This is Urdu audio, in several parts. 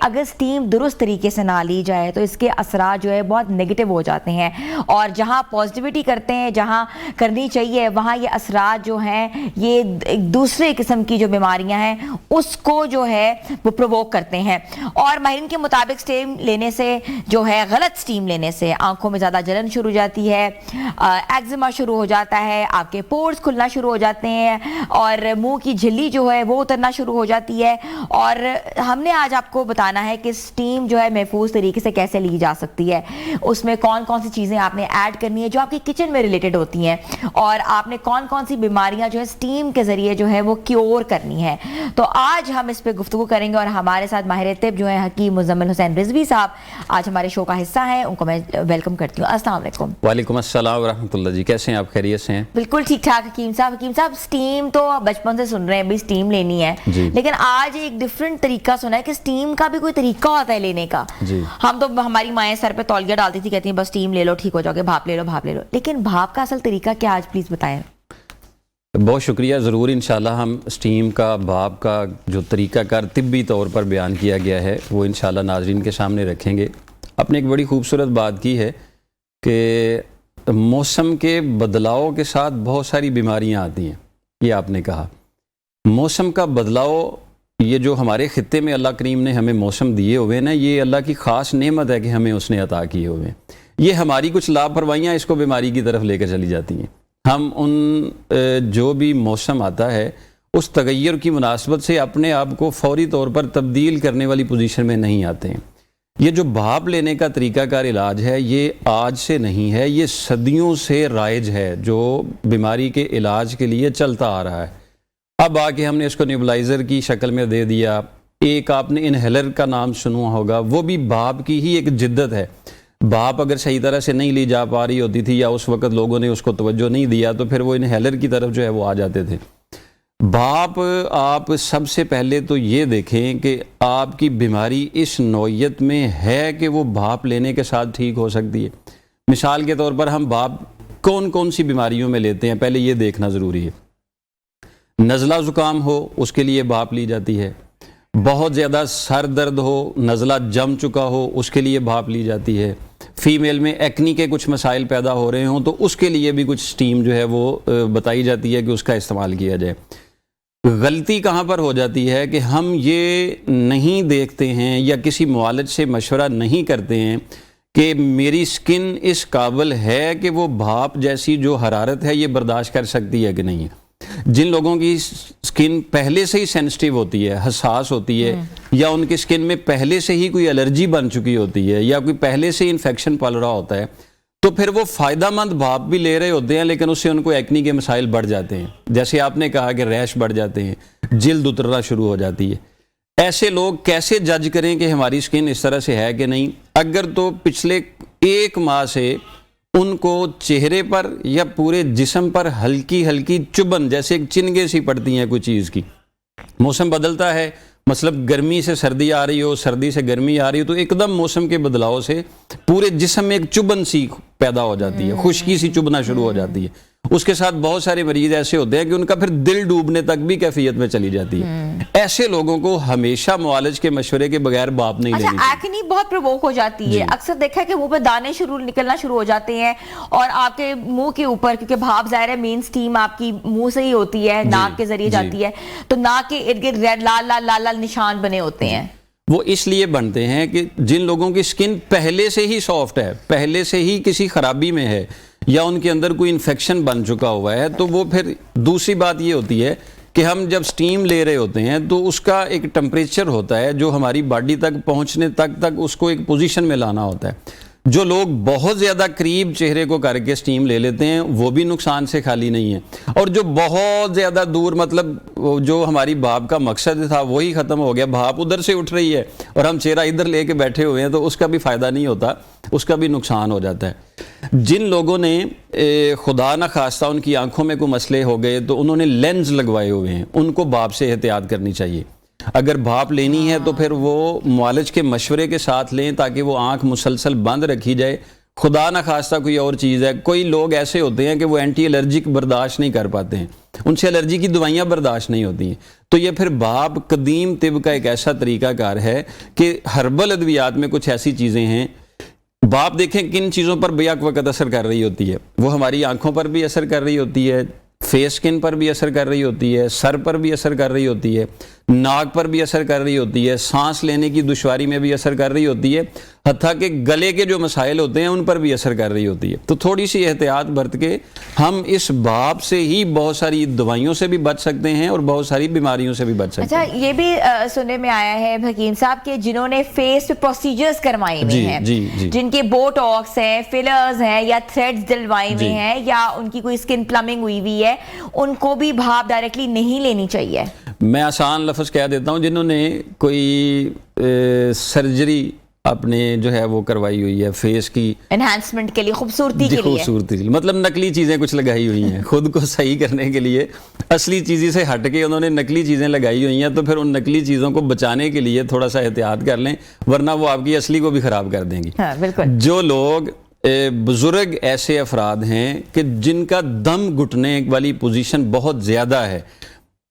اگر سٹیم درست طریقے سے نہ لی جائے تو اس کے اثرات جو ہے بہت نگیٹو ہو جاتے ہیں، اور جہاں پازیٹیوٹی کرتے ہیں، جہاں کرنی چاہیے، وہاں یہ اثرات جو ہیں یہ دوسرے قسم کی جو بیماریاں ہیں اس کو جو ہے وہ پرووک کرتے ہیں۔ اور ماہرین کے مطابق سٹیم لینے سے جو ہے، غلط سٹیم لینے سے آنکھوں میں زیادہ جلن شروع ہو جاتی ہے، ایگزیما شروع ہو جاتا ہے، آپ کے پورز کھلنا شروع ہو جاتے ہیں، اور منہ کی جھلی جو ہے وہ اترنا شروع ہو جاتی ہے۔ اور ہم نے آج آپ کو بتانا ہے کہ سٹیم جو ہے محفوظ طریقے سے کیسے لی جا سکتی ہے، اس میں کون کون سی چیزیں آپ نے ایڈ کرنی ہے جو آپ کی کچن میں ریلیٹڈ ہوتی ہیں، اور آپ نے کون کون سی بیماریاں جو ہے سٹیم کے ذریعے جو ہے وہ کیور کرنی ہے۔ تو آج ہم اس پہ گفتگو کریں گے، اور ہمارے ساتھ ماہر طب جو ہے حکیم مزمل حسین رضوی صاحب آج ہمارے شو کا حصہ ہیں، ان کو میں ویلکم کرتی ہوں۔ السلام علیکم۔ وعلیکم السلام ورحمۃ اللہ جی، کیسے ہیں آپ؟ خیریت سے ہیں؟ بالکل ٹھیک ٹھاک حکیم صاحب۔ حکیم صاحب، سٹیم تو بچپن سے سن رہے ہیں بھی سٹیم لینی ہے، لیکن آج ایک ڈیفرنٹ طریقہ سنا ہے کہ سٹیم کا بھی کوئی طریقہ ہوتا ہے لینے کا۔ ہم تو ہماری مائیں سر پہ تولیہ ڈالتی تھی، کہتی ہیں بس سٹیم لے لو ٹھیک ہو جاؤ گے، بھاپ لے لو بھاپ لے لو، لیکن بھاپ کا اصل طریقہ کیا آج پلیز بتائیں۔ بہت شکریہ، ضرور انشاءاللہ ہم سٹیم کا بھاپ کا جو طریقہ کار طبی طور پر بیان کیا گیا ہے وہ انشاءاللہ ناظرین کے سامنے رکھیں گے۔ آپ نے ایک بڑی خوبصورت بات کی ہے کہ موسم کے بدلاؤ کے ساتھ بہت ساری بیماریاں آتی ہیں، یہ آپ نے کہا۔ موسم کا بدلاؤ، یہ جو ہمارے خطے میں اللہ کریم نے ہمیں موسم دیے ہوئے نا، یہ اللہ کی خاص نعمت ہے کہ ہمیں اس نے عطا کیے ہوئے ہیں۔ یہ ہماری کچھ لاپرواہیاں اس کو بیماری کی طرف لے کر چلی جاتی ہیں۔ ہم جو بھی موسم آتا ہے اس تغیر کی مناسبت سے اپنے آپ کو فوری طور پر تبدیل کرنے والی پوزیشن میں نہیں آتے ہیں۔ یہ جو بھاپ لینے کا طریقہ کار علاج ہے یہ آج سے نہیں ہے، یہ صدیوں سے رائج ہے، جو بیماری کے علاج کے لیے چلتا آ رہا ہے۔ اب آ کے ہم نے اس کو نیبولائزر کی شکل میں دے دیا۔ ایک آپ نے انہیلر کا نام سنا ہوگا، وہ بھی بھاپ کی ہی ایک جدت ہے۔ بھاپ اگر صحیح طرح سے نہیں لی جا پا رہی ہوتی تھی یا اس وقت لوگوں نے اس کو توجہ نہیں دیا تو پھر وہ انہیلر کی طرف جو ہے وہ آ جاتے تھے۔ بھاپ، آپ سب سے پہلے تو یہ دیکھیں کہ آپ کی بیماری اس نوعیت میں ہے کہ وہ بھاپ لینے کے ساتھ ٹھیک ہو سکتی ہے۔ مثال کے طور پر ہم بھاپ کون کون سی بیماریوں میں لیتے ہیں، پہلے یہ دیکھنا ضروری ہے۔ نزلہ زکام ہو اس کے لیے بھاپ لی جاتی ہے، بہت زیادہ سر درد ہو، نزلہ جم چکا ہو اس کے لیے بھاپ لی جاتی ہے، فیمیل میں ایکنی کے کچھ مسائل پیدا ہو رہے ہوں تو اس کے لیے بھی کچھ سٹیم جو ہے وہ بتائی جاتی ہے کہ اس کا استعمال کیا جائے۔ غلطی کہاں پر ہو جاتی ہے کہ ہم یہ نہیں دیکھتے ہیں یا کسی معالج سے مشورہ نہیں کرتے ہیں کہ میری سکن اس قابل ہے کہ وہ بھاپ جیسی جو حرارت ہے یہ برداشت کر سکتی ہے کہ نہیں ہے۔ جن لوگوں کی سکن پہلے سے ہی سینسٹیو ہوتی ہے، حساس ہوتی ہے، یا ان کی سکن میں پہلے سے ہی کوئی الرجی بن چکی ہوتی ہے یا کوئی پہلے سے انفیکشن پل رہا ہوتا ہے، تو پھر وہ فائدہ مند بھاپ بھی لے رہے ہوتے ہیں لیکن اس سے ان کو ایکنی کے مسائل بڑھ جاتے ہیں۔ جیسے آپ نے کہا کہ ریش بڑھ جاتے ہیں، جلد اترنا شروع ہو جاتی ہے۔ ایسے لوگ کیسے جج کریں کہ ہماری سکن اس طرح سے ہے کہ نہیں؟ اگر تو پچھلے 1 ماہ سے ان کو چہرے پر یا پورے جسم پر ہلکی ہلکی چبھن جیسے چنگے سی پڑتی ہیں کوئی چیز کی، موسم بدلتا ہے، مطلب گرمی سے سردی آ رہی ہو، سردی سے گرمی آ رہی ہو، تو ایک دم موسم کے بدلاؤ سے پورے جسم میں ایک چبھن سی پیدا ہو جاتی ہے، خشکی سی چبھنا شروع ہو جاتی ہے۔ اس کے ساتھ بہت سارے مریض ایسے ہوتے ہیں کہ ان کا پھر دل ڈوبنے تک بھی کیفیت میں چلی جاتی ہے۔ ایسے لوگوں کو ہمیشہ معالج کے مشورے کے بغیر بھاپ نہیں لینی چاہیے۔ ایکنی بہت پرووک ہو جاتی ہے، اکثر دیکھا ہے کہ منہ پہ دانے نکلنا شروع ہو جاتے ہیں، اور آپ کے منہ کے اوپر، کیونکہ بھاپ ظاہر ہے مین سٹیم آپ کی منہ سے ہی ہوتی ہے، ناک کے ذریعے جاتی ہے، تو ناک کے ارد گرد ریڈ لال لال لال لال نشان بنے ہوتے ہیں۔ وہ اس لیے بنتے ہیں کہ جن لوگوں کی سکن پہلے سے ہی سافٹ ہے، پہلے سے ہی کسی خرابی میں ہے یا ان کے اندر کوئی انفیکشن بن چکا ہوا ہے، تو وہ پھر دوسری بات یہ ہوتی ہے کہ ہم جب سٹیم لے رہے ہوتے ہیں تو اس کا ایک ٹمپریچر ہوتا ہے جو ہماری باڈی تک پہنچنے تک اس کو ایک پوزیشن میں لانا ہوتا ہے۔ جو لوگ بہت زیادہ قریب چہرے کو کر کے سٹیم لے لیتے ہیں وہ بھی نقصان سے خالی نہیں ہے، اور جو بہت زیادہ دور، مطلب جو ہماری بھاپ کا مقصد تھا وہی ختم ہو گیا، بھاپ ادھر سے اٹھ رہی ہے اور ہم چہرہ ادھر لے کے بیٹھے ہوئے ہیں، تو اس کا بھی فائدہ نہیں ہوتا، اس کا بھی نقصان ہو جاتا ہے۔ جن لوگوں نے خدا نہ خواستہ ان کی آنکھوں میں کوئی مسئلے ہو گئے تو انہوں نے لینز لگوائے ہوئے ہیں، ان کو بھاپ سے احتیاط کرنی چاہیے۔ اگر بھاپ لینی ہے تو پھر وہ معالج کے مشورے کے ساتھ لیں تاکہ وہ آنکھ مسلسل بند رکھی جائے، خدا نخواستہ کوئی اور چیز ہے. کوئی لوگ ایسے ہوتے ہیں کہ وہ اینٹی الرجک برداشت نہیں کر پاتے ہیں, ان سے الرجی کی دوائیاں برداشت نہیں ہوتی ہیں. تو یہ پھر باب قدیم طب کا ایک ایسا طریقہ کار ہے کہ ہربل ادویات میں کچھ ایسی چیزیں ہیں. باب دیکھیں کن چیزوں پر بیک وقت اثر کر رہی ہوتی ہے. وہ ہماری آنکھوں پر بھی اثر کر رہی ہوتی ہے, فیس سکن پر بھی اثر کر رہی ہوتی ہے, سر پر بھی اثر کر رہی ہوتی ہے, ناک پر بھی اثر کر رہی ہوتی ہے, سانس لینے کی دشواری میں بھی اثر کر رہی ہوتی ہے, حتیٰ کہ گلے کے جو مسائل ہوتے ہیں ان پر بھی اثر کر رہی ہوتی ہے. تو تھوڑی سی احتیاط برت کے ہم اس باب سے ہی بہت ساری دوائیوں سے بھی بچ سکتے ہیں اور بہت ساری بیماریوں سے بھی بچ سکتے ہیں. اچھا, یہ بھی سننے میں آیا ہے حکیم صاحب کہ جنہوں نے فیس پہ پروسیجرز کروائے ہوئے ہیں, جن کے بوٹاکس ہیں, فلرز ہیں, یا تھریڈز ڈلوائے ہوئے ہیں, یا ان کی کوئی سکن پلمنگ ہوئی ہوئی ہے, ان کو بھی بھاپ ڈائریکٹلی نہیں لینی چاہیے. میں آسان لفظ کہہ دیتا ہوں, جنہوں نے کوئی سرجری اپنے جو ہے وہ کروائی ہوئی ہے فیس کی انہانسمنٹ کے لیے, خوبصورتی کے لیے, خوبصورتی کے لیے, مطلب نقلی چیزیں کچھ لگائی ہوئی ہیں خود کو صحیح کرنے کے لیے, اصلی چیزیں سے ہٹ کے انہوں نے نقلی چیزیں لگائی ہوئی ہیں, تو پھر ان نقلی چیزوں کو بچانے کے لیے تھوڑا سا احتیاط کر لیں, ورنہ وہ آپ کی اصلی کو بھی خراب کر دیں گی. ہاں بالکل. جو لوگ بزرگ ایسے افراد ہیں کہ جن کا دم گھٹنے والی پوزیشن بہت زیادہ ہے,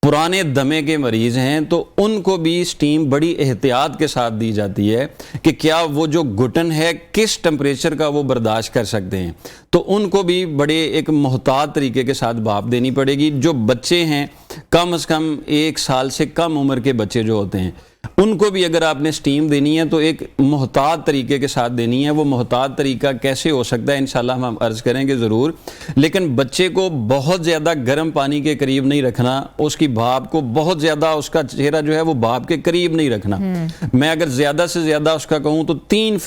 پرانے دمے کے مریض ہیں, تو ان کو بھی سٹیم بڑی احتیاط کے ساتھ دی جاتی ہے کہ کیا وہ جو گھٹن ہے کس ٹمپریچر کا وہ برداشت کر سکتے ہیں. تو ان کو بھی بڑے ایک محتاط طریقے کے ساتھ بھاپ دینی پڑے گی. جو بچے ہیں کم از کم 1 سال سے کم عمر کے بچے جو ہوتے ہیں, ان کو بھی اگر آپ نے سٹیم دینی ہے تو ایک محتاط طریقے کے ساتھ دینی ہے. وہ محتاط طریقہ کیسے ہو سکتا ہے انشاءاللہ ہم عرض کریں گے ضرور, لیکن بچے کو بہت زیادہ گرم پانی کے قریب نہیں رکھنا, اس کی بھاپ کو بہت زیادہ, اس کا چہرہ جو ہے وہ بھاپ کے قریب نہیں رکھنا. میں اگر زیادہ سے زیادہ اس کا کہوں تو 3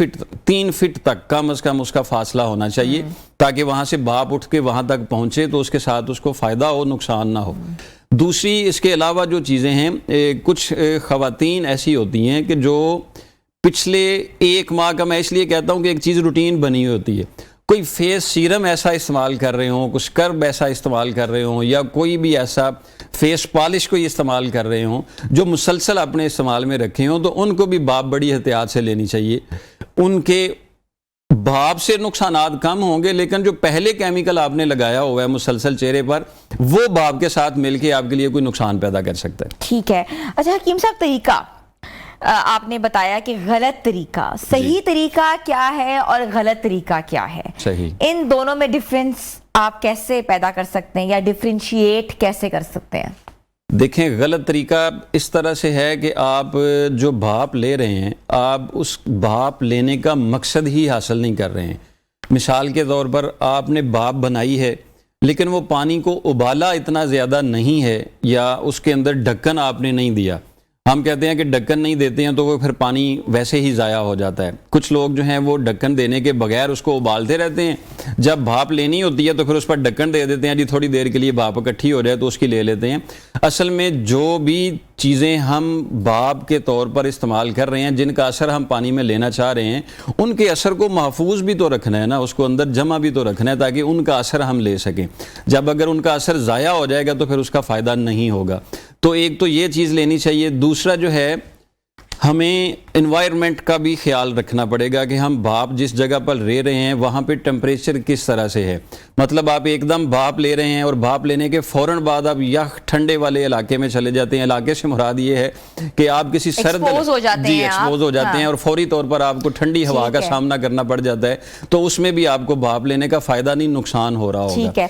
فٹ تک کم از کم اس کا فاصلہ ہونا چاہیے, تاکہ وہاں سے بھاپ اٹھ کے وہاں تک پہنچے تو اس کے ساتھ اس کو فائدہ ہو, نقصان نہ ہو. دوسری اس کے علاوہ جو چیزیں ہیں, کچھ خواتین ایسی ہوتی ہیں کہ جو پچھلے 1 ماہ کا, میں اس لیے کہتا ہوں کہ ایک چیز روٹین بنی ہوتی ہے, کوئی فیس سیرم ایسا استعمال کر رہے ہوں, کچھ کرب ایسا استعمال کر رہے ہوں, یا کوئی بھی ایسا فیس پالش کوئی استعمال کر رہے ہوں جو مسلسل اپنے استعمال میں رکھے ہوں, تو ان کو بھی بھاپ بڑی احتیاط سے لینی چاہیے. ان کے بھاپ سے نقصانات کم ہوں گے, لیکن جو پہلے کیمیکل آپ نے لگایا ہوا ہے مسلسل چہرے پر, وہ بھاپ کے ساتھ مل کے آپ کے لیے کوئی نقصان پیدا کر سکتا ہے. ٹھیک ہے. اچھا حکیم صاحب, طریقہ آپ نے بتایا کہ غلط طریقہ, صحیح طریقہ کیا ہے اور غلط طریقہ کیا ہے, صحیح, ان دونوں میں ڈفرینس آپ کیسے پیدا کر سکتے ہیں یا ڈفرینشیٹ کیسے کر سکتے ہیں؟ دیکھیں, غلط طریقہ اس طرح سے ہے کہ آپ جو بھاپ لے رہے ہیں, آپ اس بھاپ لینے کا مقصد ہی حاصل نہیں کر رہے ہیں. مثال کے طور پر آپ نے بھاپ بنائی ہے, لیکن وہ پانی کو ابالا اتنا زیادہ نہیں ہے, یا اس کے اندر ڈھکن آپ نے نہیں دیا. ہم کہتے ہیں کہ ڈھکن نہیں دیتے ہیں تو وہ پھر پانی ویسے ہی ضائع ہو جاتا ہے. کچھ لوگ جو ہیں وہ ڈھکن دینے کے بغیر اس کو ابالتے رہتے ہیں, جب بھاپ لینی ہوتی ہے تو پھر اس پر ڈھکن دے دیتے ہیں, جی تھوڑی دیر کے لیے بھاپ اکٹھی ہو جائے تو اس کی لے لیتے ہیں. اصل میں جو بھی چیزیں ہم بھاپ کے طور پر استعمال کر رہے ہیں, جن کا اثر ہم پانی میں لینا چاہ رہے ہیں, ان کے اثر کو محفوظ بھی تو رکھنا ہے نا, اس کو اندر جمع بھی تو رکھنا ہے تاکہ ان کا اثر ہم لے سکیں. جب اگر ان کا اثر ضائع ہو جائے گا تو پھر اس کا فائدہ نہیں ہوگا. تو ایک تو یہ چیز لینی چاہیے. دوسرا جو ہے, ہمیں انوائرمنٹ کا بھی خیال رکھنا پڑے گا کہ ہم بھاپ جس جگہ پر لے رہے ہیں وہاں پہ ٹمپریچر کس طرح سے ہے. مطلب آپ ایک دم بھاپ لے رہے ہیں اور بھاپ لینے کے فوراً بعد آپ یخ ٹھنڈے والے علاقے میں چلے جاتے ہیں. علاقے سے مراد یہ ہے کہ آپ کسی سرد ایکسپوز ہو جاتے ہیں اور فوری طور پر آپ کو ٹھنڈی ہوا کا سامنا کرنا پڑ جاتا ہے, تو اس میں بھی آپ کو بھاپ لینے کا فائدہ نہیں, نقصان ہو رہا ہوگا.